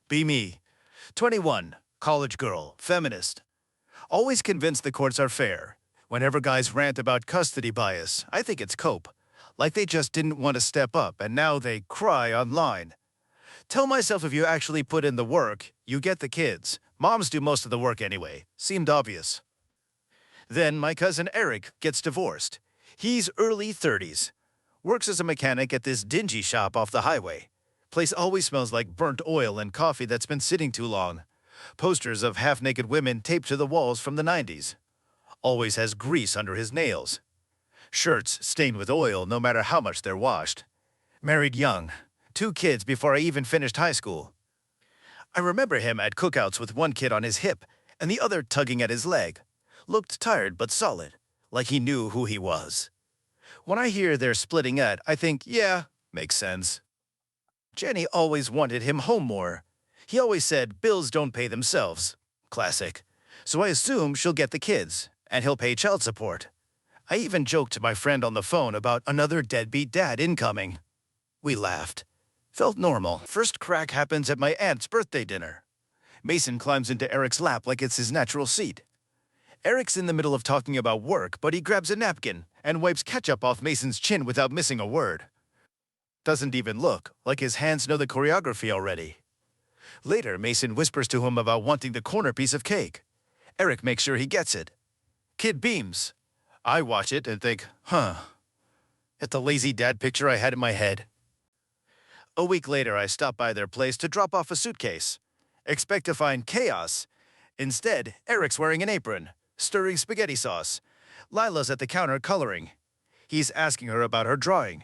Be me. 21, college girl, feminist. Always convinced the courts are fair. Whenever guys rant about custody bias, I think it's cope. Like they just didn't want to step up and now they cry online. Tell myself if you actually put in the work, you get the kids. Moms do most of the work anyway. Seemed obvious. Then my cousin Eric gets divorced. He's early 30s. Works as a mechanic at this dingy shop off the highway. Place always smells like burnt oil and coffee that's been sitting too long. Posters of half-naked women taped to the walls from the 90s. Always has grease under his nails. Shirts stained with oil no matter how much they're washed. Married young. 2 kids before I even finished high school. I remember him at cookouts with one kid on his hip and the other tugging at his leg. Looked tired but solid, like he knew who he was. When I hear they're splitting it, I think, yeah, makes sense. Jenny always wanted him home more. He always said bills don't pay themselves. Classic. So I assume she'll get the kids, and he'll pay child support. I even joked to my friend on the phone about another deadbeat dad incoming. We laughed. Felt normal. First crack happens at my aunt's birthday dinner. Mason climbs into Eric's lap like it's his natural seat. Eric's in the middle of talking about work, but he grabs a napkin and wipes ketchup off Mason's chin without missing a word. Doesn't even look like his hands know the choreography already. Later, Mason whispers to him about wanting the corner piece of cake. Eric makes sure he gets it. Kid beams. I watch it and think, at the lazy dad picture I had in my head. A week later, I stop by their place to drop off a suitcase. Expect to find chaos. Instead, Eric's wearing an apron, stirring spaghetti sauce. Lila's at the counter coloring. He's asking her about her drawing.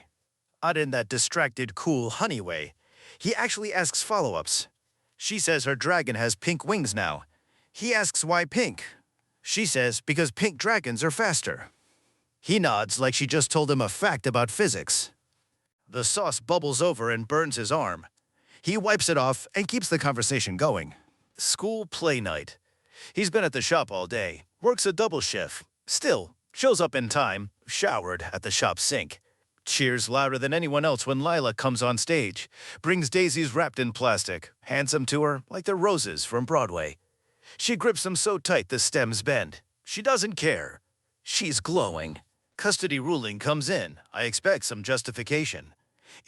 Not in that distracted, cool, honey way. He actually asks follow-ups. She says her dragon has pink wings now. He asks why pink. She says because pink dragons are faster. He nods like she just told him a fact about physics. The sauce bubbles over and burns his arm. He wipes it off and keeps the conversation going. School play night. He's been at the shop all day, works a double shift. Still, shows up in time, showered at the shop sink. Cheers louder than anyone else when Lila comes on stage, brings daisies wrapped in plastic, hands them to her like they're roses from Broadway. She grips them so tight the stems bend. She doesn't care. She's glowing. Custody ruling comes in. I expect some justification.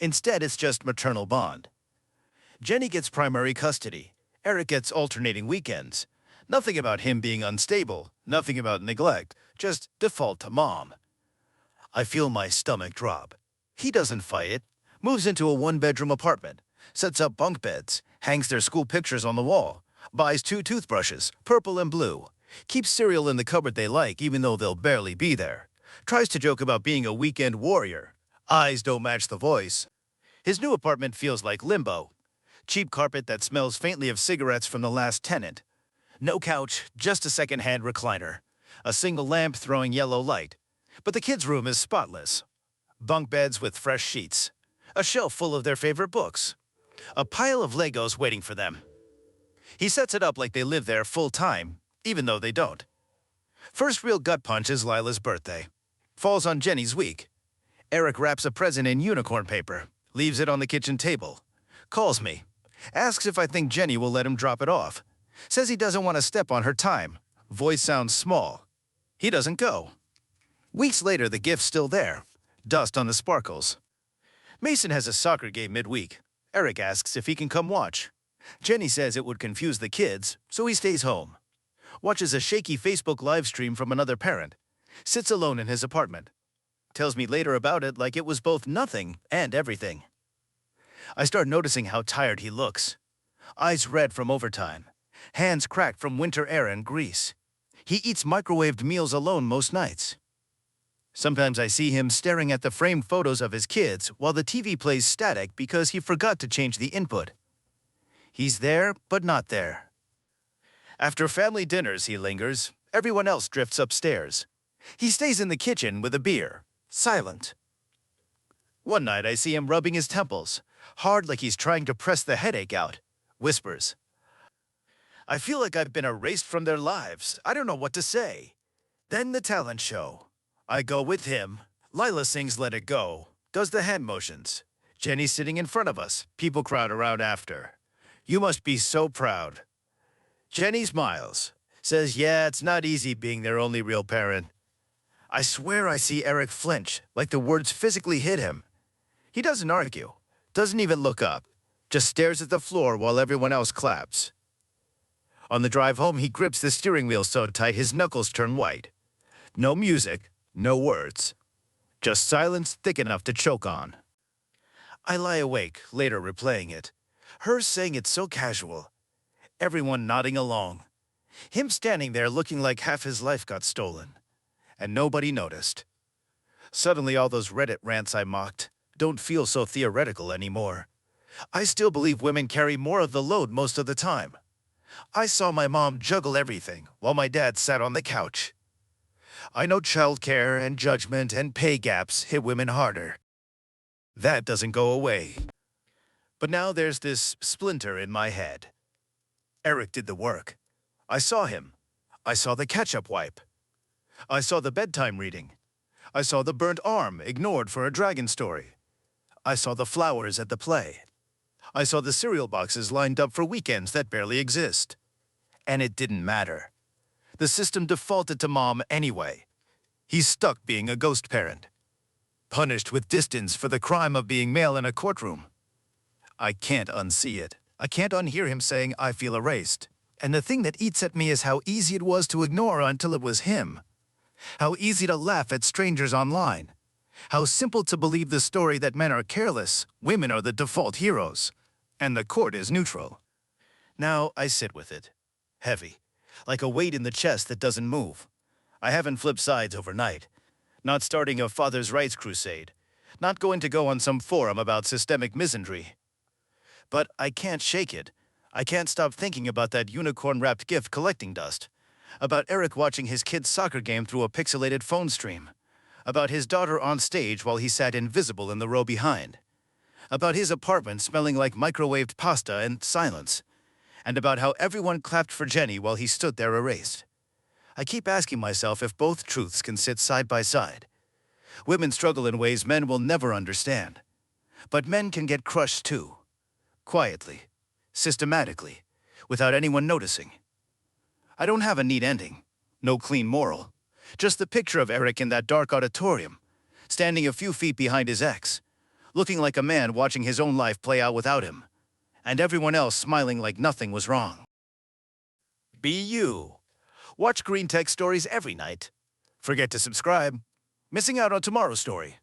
Instead, it's just maternal bond. Jenny gets primary custody. Eric gets alternating weekends. Nothing about him being unstable, nothing about neglect, just default to mom. I feel my stomach drop. He doesn't fight it, moves into a 1-bedroom apartment, sets up bunk beds, hangs their school pictures on the wall, buys 2 toothbrushes, purple and blue, keeps cereal in the cupboard they like even though they'll barely be there, tries to joke about being a weekend warrior. Eyes don't match the voice. His new apartment feels like limbo. Cheap carpet that smells faintly of cigarettes from the last tenant. No couch, just a second-hand recliner. A single lamp throwing yellow light. But the kids' room is spotless. Bunk beds with fresh sheets. A shelf full of their favorite books. A pile of Legos waiting for them. He sets it up like they live there full-time, even though they don't. First real gut punch is Lila's birthday. Falls on Jenny's week. Eric wraps a present in unicorn paper, leaves it on the kitchen table. Calls me. Asks if I think Jenny will let him drop it off. Says he doesn't want to step on her time. Voice sounds small. He doesn't go. Weeks later, the gift's still there. Dust on the sparkles. Mason has a soccer game midweek. Eric asks if he can come watch. Jenny says it would confuse the kids, so he stays home. Watches a shaky Facebook live stream from another parent. Sits alone in his apartment. Tells me later about it like it was both nothing and everything. I start noticing how tired he looks. Eyes red from overtime. Hands cracked from winter air and grease. He eats microwaved meals alone most nights. Sometimes I see him staring at the framed photos of his kids while the TV plays static because he forgot to change the input. He's there, but not there. After family dinners, he lingers. Everyone else drifts upstairs. He stays in the kitchen with a beer, silent. One night I see him rubbing his temples, hard like he's trying to press the headache out. Whispers. I feel like I've been erased from their lives. I don't know what to say. Then the talent show. I go with him. Lila sings Let It Go, does the hand motions. Jenny's sitting in front of us. People crowd around after. You must be so proud. Jenny smiles, says, yeah, it's not easy being their only real parent. I swear I see Eric flinch, like the words physically hit him. He doesn't argue, doesn't even look up, just stares at the floor while everyone else claps. On the drive home, he grips the steering wheel so tight his knuckles turn white. No music, no words. Just silence thick enough to choke on. I lie awake, later replaying it. Her saying it so casual. Everyone nodding along. Him standing there looking like half his life got stolen. And nobody noticed. Suddenly all those Reddit rants I mocked don't feel so theoretical anymore. I still believe women carry more of the load most of the time. I saw my mom juggle everything while my dad sat on the couch. I know childcare and judgment and pay gaps hit women harder. That doesn't go away. But now there's this splinter in my head. Eric did the work. I saw him. I saw the ketchup wipe. I saw the bedtime reading. I saw the burnt arm ignored for a dragon story. I saw the flowers at the play. I saw the cereal boxes lined up for weekends that barely exist. And it didn't matter. The system defaulted to mom anyway. He's stuck being a ghost parent. Punished with distance for the crime of being male in a courtroom. I can't unsee it. I can't unhear him saying, I feel erased. And the thing that eats at me is how easy it was to ignore until it was him. How easy to laugh at strangers online. How simple to believe the story that men are careless, women are the default heroes, and the court is neutral. Now I sit with it. Heavy. Like a weight in the chest that doesn't move. I haven't flipped sides overnight. Not starting a father's rights crusade. Not going to go on some forum about systemic misandry. But I can't shake it. I can't stop thinking about that unicorn-wrapped gift collecting dust. About Eric watching his kid's soccer game through a pixelated phone stream. About his daughter on stage while he sat invisible in the row behind. About his apartment smelling like microwaved pasta and silence. And about how everyone clapped for Jenny while he stood there erased. I keep asking myself if both truths can sit side by side. Women struggle in ways men will never understand. But men can get crushed too. Quietly. Systematically. Without anyone noticing. I don't have a neat ending. No clean moral. Just the picture of Eric in that dark auditorium, standing a few feet behind his ex, looking like a man watching his own life play out without him, and everyone else smiling like nothing was wrong. Be you. Watch Green Tech Stories every night. Forget to subscribe. Missing out on tomorrow's story.